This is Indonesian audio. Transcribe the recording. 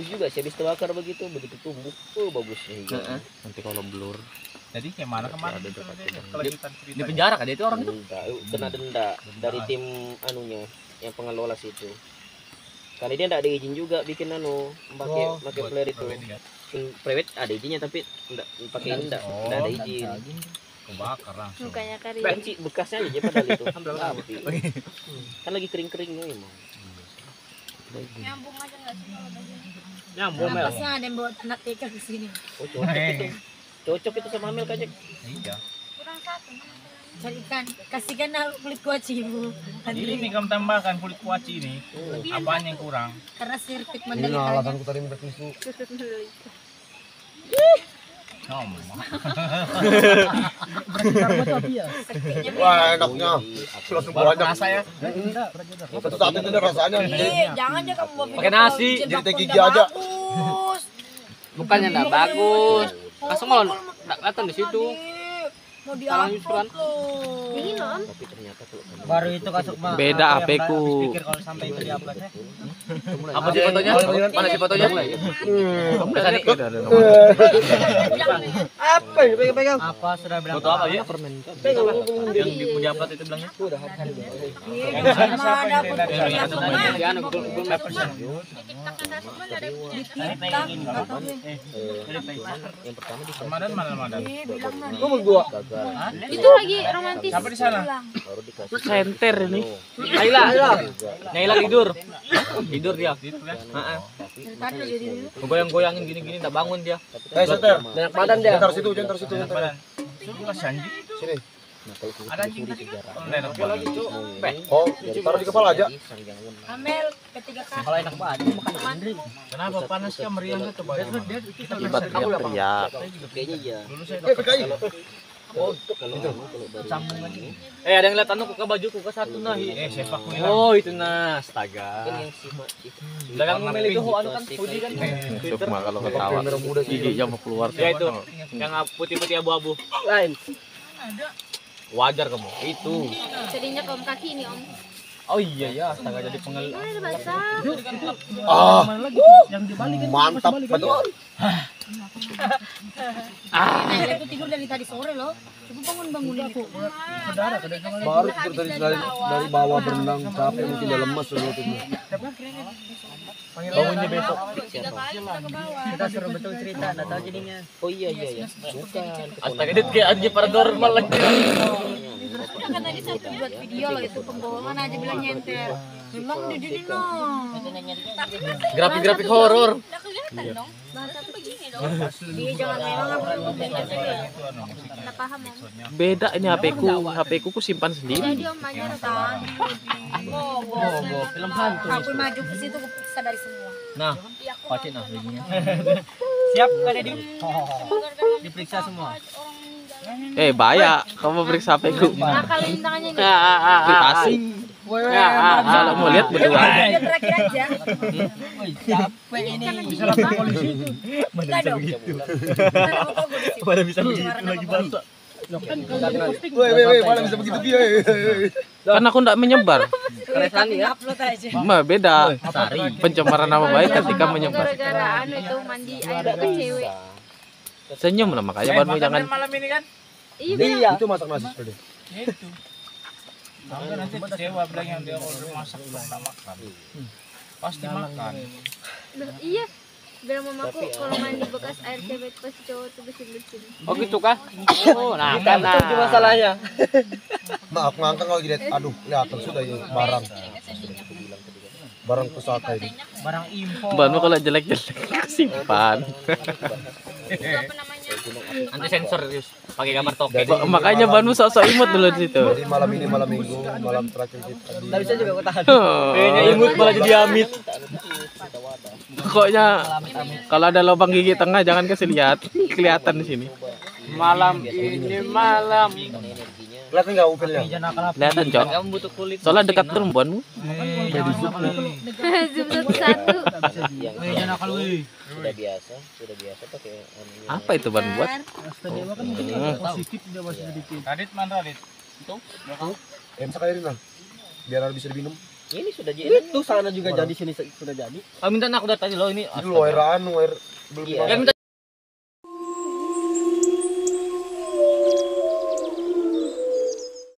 bagus juga sih, habis terbakar begitu tumbuh. Oh, bagus nih. Nanti kalau blur. Jadi kayak mana kemarin Ada itu dekat dia, dengan- kelanjutan cerita. Di penjara kan dia itu orang itu. Kena denda dari tim anunya yang pengelola situ. Kali dia enggak ada izin juga bikin pakai flare itu. Private ada izinnya tapi enggak pakai enggak ada izin. Kebakar langsung. Mukanya kari. Benci bekasnya aja padahal itu. Api. Kan lagi kering-keringnya emang. Nyambung aja enggak sih kalau begini? Nyambung Mel. Pasnya ada yang bawa anak TK ke sini. Oh, cocok itu. Cocok itu sama Mel kajek. Iya. Kurang satu. Cari ikan, kasihkan kulit kuaci ibu. Ini kamu tambahkan kulit kuaci ini. Apanya yang kurang? Karena sirkuit Ini Mandalika. alasanku tadi minta tisu. Tutut dulu. Wah, enaknya. Langsung banyak. Rasa ya. Satu-satu itu rasanya. Jangan aja kamu bawa Pakai nasi, jadi gigi aja. Bagus. Bukannya enggak bagus. Langsung malah enggak kelihatan di situ. Mau Salah diupload loh. Dingin om. Tapi ternyata kalau Baru itu kasuk mah. Beda aku yang HP-ku. habis pikir kalau sampai itu diupload ya. Apa sih fotonya? Mana sih fotonya? Apa yang pegang-pegang? Apa sudah bilang? Foto apa ya? Yang di upload itu bilangnya. Sama ada Di anu Google Maps. yang pertama di Ramadan mana Ramadan? Itu lagi romantis. Siapa di sana? baru dikasih Senter ini. Naila. Naila tidur. Tidur dia. Goyang-goyangin gini-gini enggak bangun dia. Seter. Banyak badan dia. Jantar situ. Badan. Itu kasih anjing. Sini. Ada anjing tadi. Oh, taruh di kepala aja. Amel ketiga kali. Kalau enak banget makan sendiri. Kenapa panas ya meriahnya coba. Akibat teriak-teriak. kayaknya iya Dulu saya PKI. kalau Ada yang lihat anu ke bajuku ke satu nah. sepak bola. Oh, itu nah, astaga. yang sifat itu Dagang memilih itu anu kan Budi kan. Sukma kalau ketawa. Giginya mau keluar. Ya itu, yang putih-putih abu-abu. Lain. Wajar kamu. Itu. Jadinya kaum kaki ini om. Oh iya ya, astaga jadi pengel. Oh, ada basah. Mantap betul. Amel itu tidur dari tadi sore loh. Coba bangun aku. Baru dari bawah berenang capek mungkin dia lemas dulu tuh. Bangunnya besok. Kita suruh betul cerita, enggak tahu jadinya. oh iya bukan Astaga dia kayak anjing paranormal lagi. Kan tadi satu buat video loh itu pembohongan aja bilang nyenter. Memang di sini loh. Grafik-grafik horor. Udah kelihatan dong. Bahasa begini dong. Dia jangan memang aku Enggak paham om. Beda ini HP-ku ku simpan sendiri. Jadi om aja rekan. Film hantu. Aku maju ke situ aku periksa dari semua. Nah, pakai nah begini. Siap kan Edi? Diperiksa semua. Bahaya kamu periksa HP-ku. Akalin tangannya ini. Privasi. Kalau mau lihat berdua. Dia terakhir aja. Capek ini. Bisa lapor polisi. Enggak dong. Pada bisa begitu lagi bahasa. Woi, mana bisa begitu dia? Kan aku enggak menyebar. Keresan ya. Upload aja. Beda. Pencemaran nama baik ketika menyebar. Gara-gara anu itu mandi air ke cewek. Senyum lah makanya baru jangan. malam ini kan. Iya. Itu masak nasi tadi. Itu. Sampai nanti kecewa bilang yang dia order masak belum tak makan. Pasti makan. Loh, iya. Bilang mamaku kalau mandi bekas air cewek pasti cowok tuh bersin-bersin. Oh gitu kah? Oh, nah kan nah. Itu masalahnya. Maaf ngangkang kalau dilihat. Aduh, kelihatan sudah ini barang. Barang pusaka ini. Barang info. Baru kalau jelek-jelek simpan. Itu apa namanya? Anti sensor Yus. Pakai gambar token. Makanya Banu sok-sok imut dulu di situ. Jadi malam ini malam minggu, malam terakhir kita di Enggak bisa juga aku tahan. Kayaknya imut malah jadi amit. Pokoknya kalau ada lubang gigi tengah jangan kasih lihat. Kelihatan di sini. Malam ini malam. kelihatan nggak upilnya? Kelihatan, Cok. Kamu butuh kulit. Soalnya dekat perempuanmu. Zoom satu. Sudah biasa pakai Apa itu ban buat? Radit mana Radit? Bisa kairin lah, biar bisa diminum. Ini sudah jadi. Itu sana juga jadi, sini sudah jadi. Minta aku dari tadi loh ini. Dulu air anu, air belum Iya. Yang minta